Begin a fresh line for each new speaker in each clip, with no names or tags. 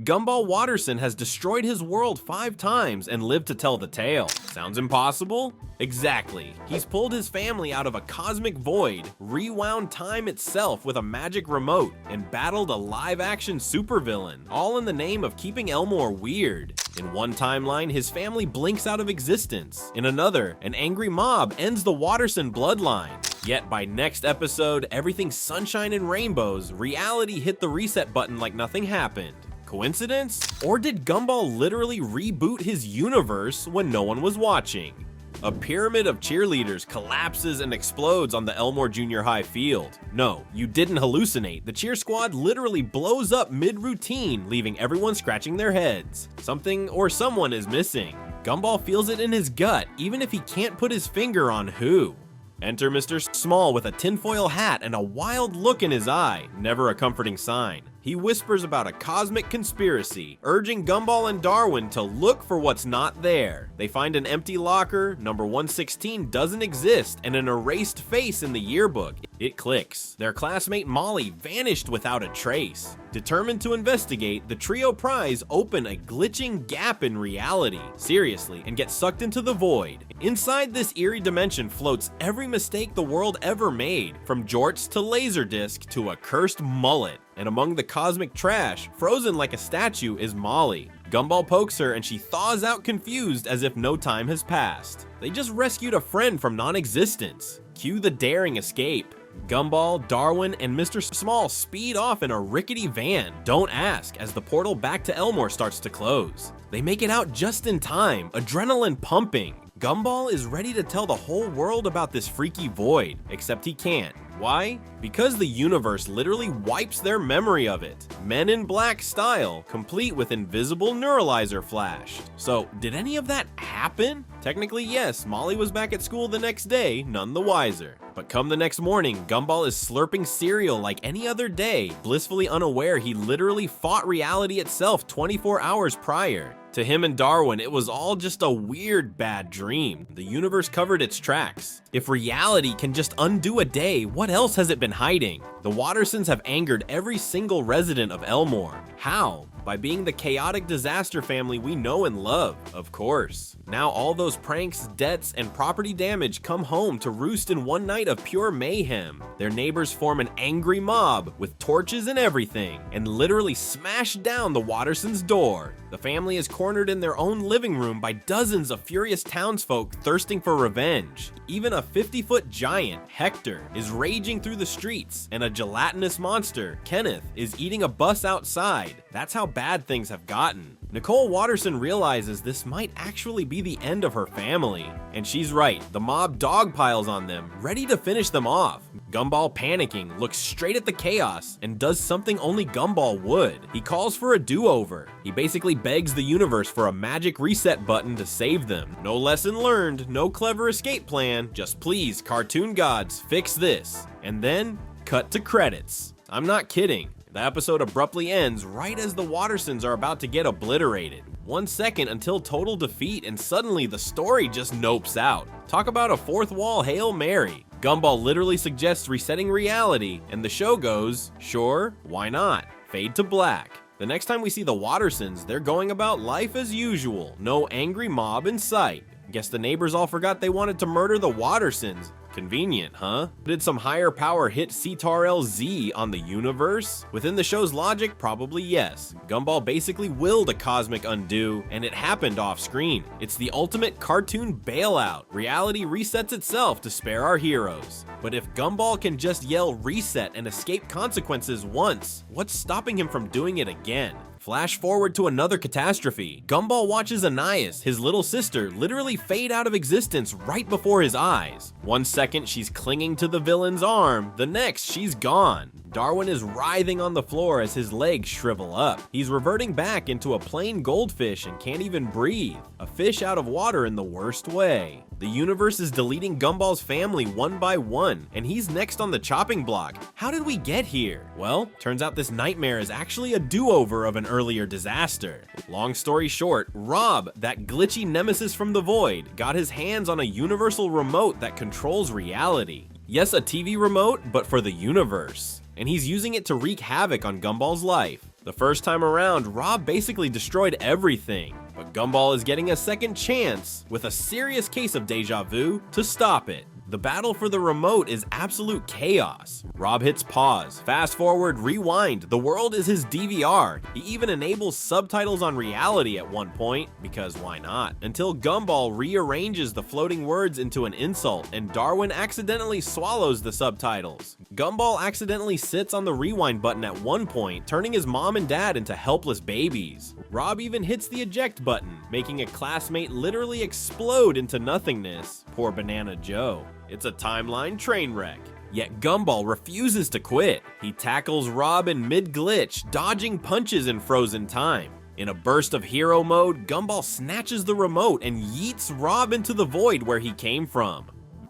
Gumball Watterson has destroyed his world 5 times and lived to tell the tale. Sounds impossible? Exactly. He's pulled his family out of a cosmic void, rewound time itself with a magic remote, and battled a live-action supervillain, all in the name of keeping Elmore weird. In one timeline, his family blinks out of existence. In another, an angry mob ends the Watterson bloodline. Yet by next episode, everything's sunshine and rainbows, reality hit the reset button like nothing happened. Coincidence? Or did Gumball literally reboot his universe when no one was watching? A pyramid of cheerleaders collapses and explodes on the Elmore Junior High field. No, you didn't hallucinate. The cheer squad literally blows up mid-routine, leaving everyone scratching their heads. Something or someone is missing. Gumball feels it in his gut, even if he can't put his finger on who. Enter Mr. Small with a tinfoil hat and a wild look in his eye, never a comforting sign. He whispers about a cosmic conspiracy, urging Gumball and Darwin to look for what's not there. They find an empty locker, number 116 doesn't exist, and an erased face in the yearbook. It clicks. Their classmate Molly vanished without a trace. Determined to investigate, the trio pries open a glitching gap in reality, seriously, and get sucked into the void. Inside this eerie dimension floats every mistake the world ever made, from jorts to laserdisc to a cursed mullet. And among the cosmic trash, frozen like a statue, is Molly. Gumball pokes her and she thaws out confused as if no time has passed. They just rescued a friend from non-existence. Cue the daring escape. Gumball, Darwin, and Mr. Small speed off in a rickety van, don't ask, as the portal back to Elmore starts to close. They make it out just in time, adrenaline pumping. Gumball is ready to tell the whole world about this freaky void, except he can't. Why? Because the universe literally wipes their memory of it. Men in Black style, complete with invisible neuralizer flash. So, did any of that happen? Technically yes, Molly was back at school the next day, none the wiser. But come the next morning, Gumball is slurping cereal like any other day, blissfully unaware he literally fought reality itself 24 hours prior. To him and Darwin, it was all just a weird bad dream. The universe covered its tracks. If reality can just undo a day, what else has it been hiding? The Wattersons have angered every single resident of Elmore. How? By being the chaotic disaster family we know and love, of course. Now all those pranks, debts, and property damage come home to roost in one night of pure mayhem. Their neighbors form an angry mob with torches and everything, and literally smash down the Wattersons' door. The family is cornered in their own living room by dozens of furious townsfolk thirsting for revenge. Even a 50-foot giant, Hector, is raging through the streets, and a gelatinous monster, Kenneth, is eating a bus outside. That's how bad things have gotten. Nicole Watterson realizes this might actually be the end of her family. And she's right, the mob dogpiles on them, ready to finish them off. Gumball, panicking, looks straight at the chaos and does something only Gumball would. He calls for a do-over. He basically begs the universe for a magic reset button to save them. No lesson learned, no clever escape plan, just please, cartoon gods, fix this. And then, cut to credits. I'm not kidding. The episode abruptly ends right as the Wattersons are about to get obliterated. 1 second until total defeat and suddenly the story just nopes out. Talk about a fourth wall Hail Mary. Gumball literally suggests resetting reality and the show goes, sure, why not? Fade to black. The next time we see the Wattersons, they're going about life as usual. No angry mob in sight. Guess the neighbors all forgot they wanted to murder the Wattersons. Convenient, huh? Did some higher power hit CTRL-Z on the universe? Within the show's logic, probably yes. Gumball basically willed a cosmic undo, and it happened off screen. It's the ultimate cartoon bailout. Reality resets itself to spare our heroes. But if Gumball can just yell reset and escape consequences once, what's stopping him from doing it again? Flash forward to another catastrophe. Gumball watches Anais, his little sister, literally fade out of existence right before his eyes. 1 second she's clinging to the villain's arm, the next she's gone. Darwin is writhing on the floor as his legs shrivel up. He's reverting back into a plain goldfish and can't even breathe. A fish out of water in the worst way. The universe is deleting Gumball's family one by one, and he's next on the chopping block. How did we get here? Well, turns out this nightmare is actually a do-over of an earlier disaster. Long story short, Rob, that glitchy nemesis from the void, got his hands on a universal remote that controls reality. Yes, a TV remote, but for the universe. And he's using it to wreak havoc on Gumball's life. The first time around, Rob basically destroyed everything, but Gumball is getting a second chance with a serious case of deja vu to stop it. The battle for the remote is absolute chaos. Rob hits pause, fast forward, rewind. The world is his DVR. He even enables subtitles on reality at one point, because why not? Until Gumball rearranges the floating words into an insult and Darwin accidentally swallows the subtitles. Gumball accidentally sits on the rewind button at one point, turning his mom and dad into helpless babies. Rob even hits the eject button, making a classmate literally explode into nothingness. Poor Banana Joe. It's a timeline train wreck. Yet Gumball refuses to quit. He tackles Rob in mid-glitch, dodging punches in frozen time. In a burst of hero mode, Gumball snatches the remote and yeets Rob into the void where he came from.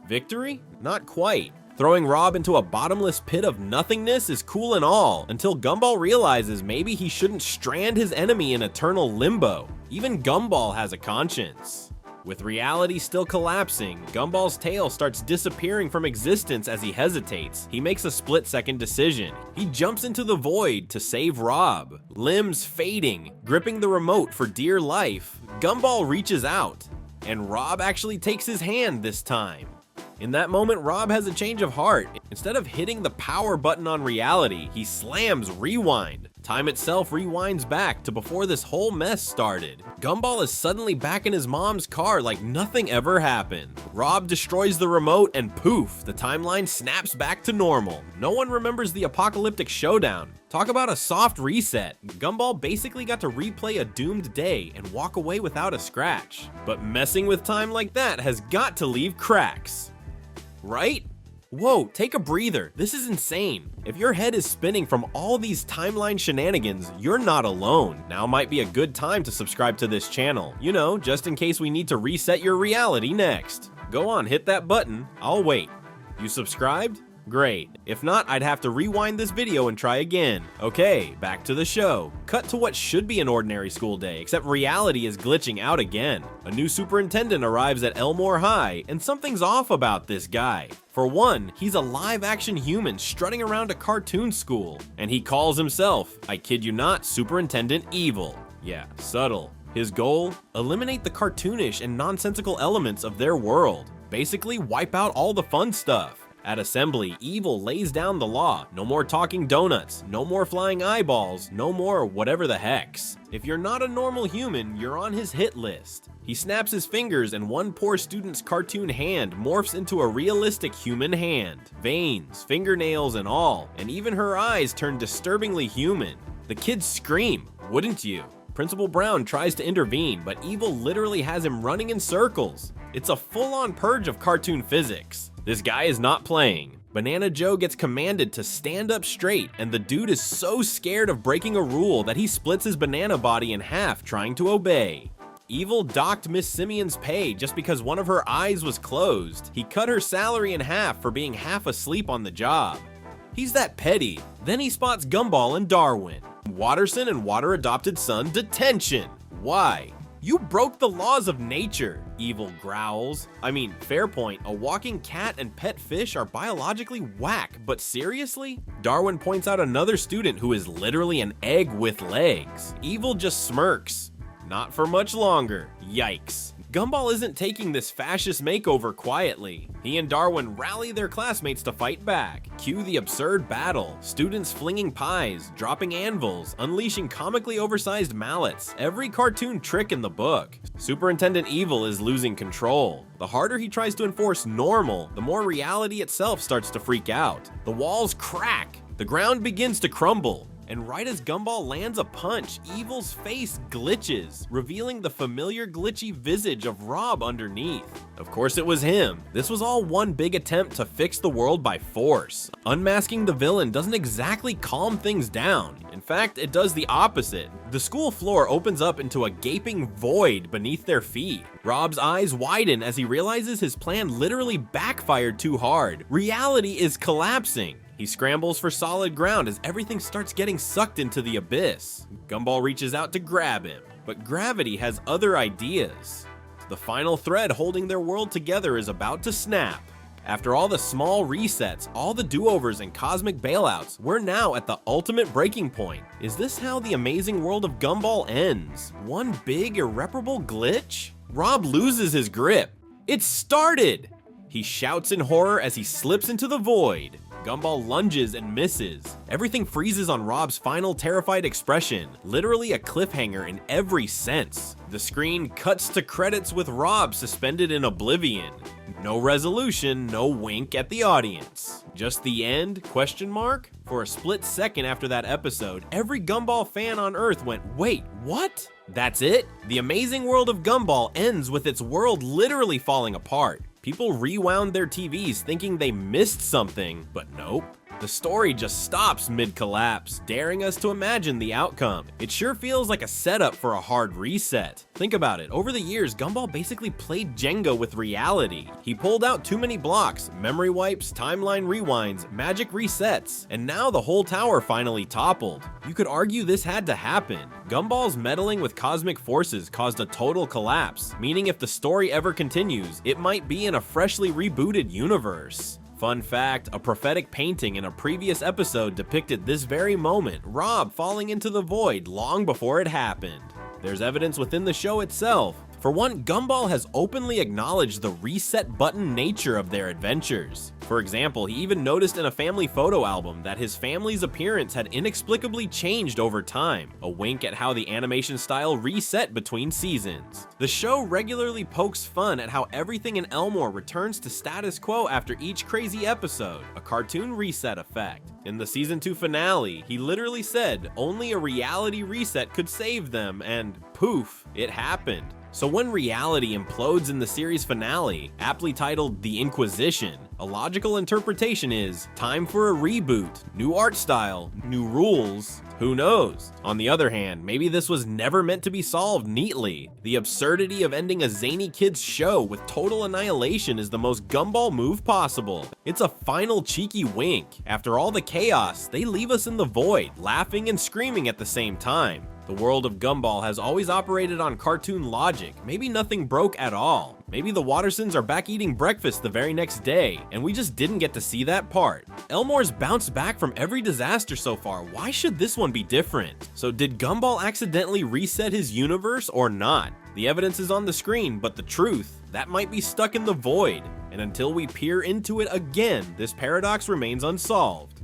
Victory? Not quite. Throwing Rob into a bottomless pit of nothingness is cool and all, until Gumball realizes maybe he shouldn't strand his enemy in eternal limbo. Even Gumball has a conscience. With reality still collapsing, Gumball's tail starts disappearing from existence as he hesitates. He makes a split-second decision. He jumps into the void to save Rob. Limbs fading, gripping the remote for dear life, Gumball reaches out, and Rob actually takes his hand this time. In that moment, Rob has a change of heart. Instead of hitting the power button on reality, he slams rewind. Time itself rewinds back to before this whole mess started. Gumball is suddenly back in his mom's car like nothing ever happened. Rob destroys the remote and poof, the timeline snaps back to normal. No one remembers the apocalyptic showdown. Talk about a soft reset. Gumball basically got to replay a doomed day and walk away without a scratch. But messing with time like that has got to leave cracks. Right? Whoa, take a breather. This is insane. If your head is spinning from all these timeline shenanigans, you're not alone. Now might be a good time to subscribe to this channel. You know, just in case we need to reset your reality next. Go on, hit that button. I'll wait. You subscribed? Great. If not, I'd have to rewind this video and try again. Okay, back to the show. Cut to what should be an ordinary school day, except reality is glitching out again. A new superintendent arrives at Elmore High, and something's off about this guy. For one, he's a live-action human strutting around a cartoon school, and he calls himself, I kid you not, Superintendent Evil. Yeah, subtle. His goal? Eliminate the cartoonish and nonsensical elements of their world. Basically, wipe out all the fun stuff. At assembly, Evil lays down the law. No more talking donuts, no more flying eyeballs, no more whatever the hex. If you're not a normal human, you're on his hit list. He snaps his fingers and one poor student's cartoon hand morphs into a realistic human hand. Veins, fingernails and all, and even her eyes turn disturbingly human. The kids scream, wouldn't you? Principal Brown tries to intervene, but Evil literally has him running in circles. It's a full-on purge of cartoon physics. This guy is not playing. Banana Joe gets commanded to stand up straight, and the dude is so scared of breaking a rule that he splits his banana body in half trying to obey. Evil docked Miss Simeon's pay just because one of her eyes was closed. He cut her salary in half for being half asleep on the job. He's that petty. Then he spots Gumball and Darwin. Watterson and Water adopted son detention. Why? You broke the laws of nature, Evil growls. I mean, fair point, a walking cat and pet fish are biologically whack, but seriously? Darwin points out another student who is literally an egg with legs. Evil just smirks. Not for much longer. Yikes. Gumball isn't taking this fascist makeover quietly. He and Darwin rally their classmates to fight back. Cue the absurd battle. Students flinging pies, dropping anvils, unleashing comically oversized mallets. Every cartoon trick in the book. Superintendent Evil is losing control. The harder he tries to enforce normal, the more reality itself starts to freak out. The walls crack. The ground begins to crumble. And right as Gumball lands a punch, Evil's face glitches, revealing the familiar glitchy visage of Rob underneath. Of course it was him. This was all one big attempt to fix the world by force. Unmasking the villain doesn't exactly calm things down. In fact, it does the opposite. The school floor opens up into a gaping void beneath their feet. Rob's eyes widen as he realizes his plan literally backfired too hard. Reality is collapsing. He scrambles for solid ground as everything starts getting sucked into the abyss. Gumball reaches out to grab him, but gravity has other ideas. The final thread holding their world together is about to snap. After all the small resets, all the do-overs and cosmic bailouts, we're now at the ultimate breaking point. Is this how the amazing world of Gumball ends? One big irreparable glitch? Rob loses his grip. It started! He shouts in horror as he slips into the void. Gumball lunges and misses. Everything freezes on Rob's final terrified expression, literally a cliffhanger in every sense. The screen cuts to credits with Rob suspended in oblivion. No resolution, no wink at the audience. Just the end? Question mark? For a split second after that episode, every Gumball fan on Earth went, wait, what? That's it? The amazing world of Gumball ends with its world literally falling apart. People rewound their TVs thinking they missed something, but nope. The story just stops mid-collapse, daring us to imagine the outcome. It sure feels like a setup for a hard reset. Think about it, over the years, Gumball basically played Jenga with reality. He pulled out too many blocks, memory wipes, timeline rewinds, magic resets, and now the whole tower finally toppled. You could argue this had to happen. Gumball's meddling with cosmic forces caused a total collapse, meaning if the story ever continues, it might be in a freshly rebooted universe. Fun fact, a prophetic painting in a previous episode depicted this very moment, Rob falling into the void long before it happened. There's evidence within the show itself. For one, Gumball has openly acknowledged the reset button nature of their adventures. For example, he even noticed in a family photo album that his family's appearance had inexplicably changed over time, a wink at how the animation style reset between seasons. The show regularly pokes fun at how everything in Elmore returns to status quo after each crazy episode, a cartoon reset effect. In the season 2 finale, he literally said only a reality reset could save them, and poof, it happened. So when reality implodes in the series finale, aptly titled The Inquisition, a logical interpretation is time for a reboot, new art style, new rules. Who knows? On the other hand, maybe this was never meant to be solved neatly. The absurdity of ending a zany kid's show with total annihilation is the most Gumball move possible. It's a final cheeky wink. After all the chaos, they leave us in the void, laughing and screaming at the same time. The world of Gumball has always operated on cartoon logic. Maybe nothing broke at all. Maybe the Wattersons are back eating breakfast the very next day, and we just didn't get to see that part. Elmore's bounced back from every disaster so far. Why should this one be different? So did Gumball accidentally reset his universe or not? The evidence is on the screen, but the truth, that might be stuck in the void. And until we peer into it again, this paradox remains unsolved.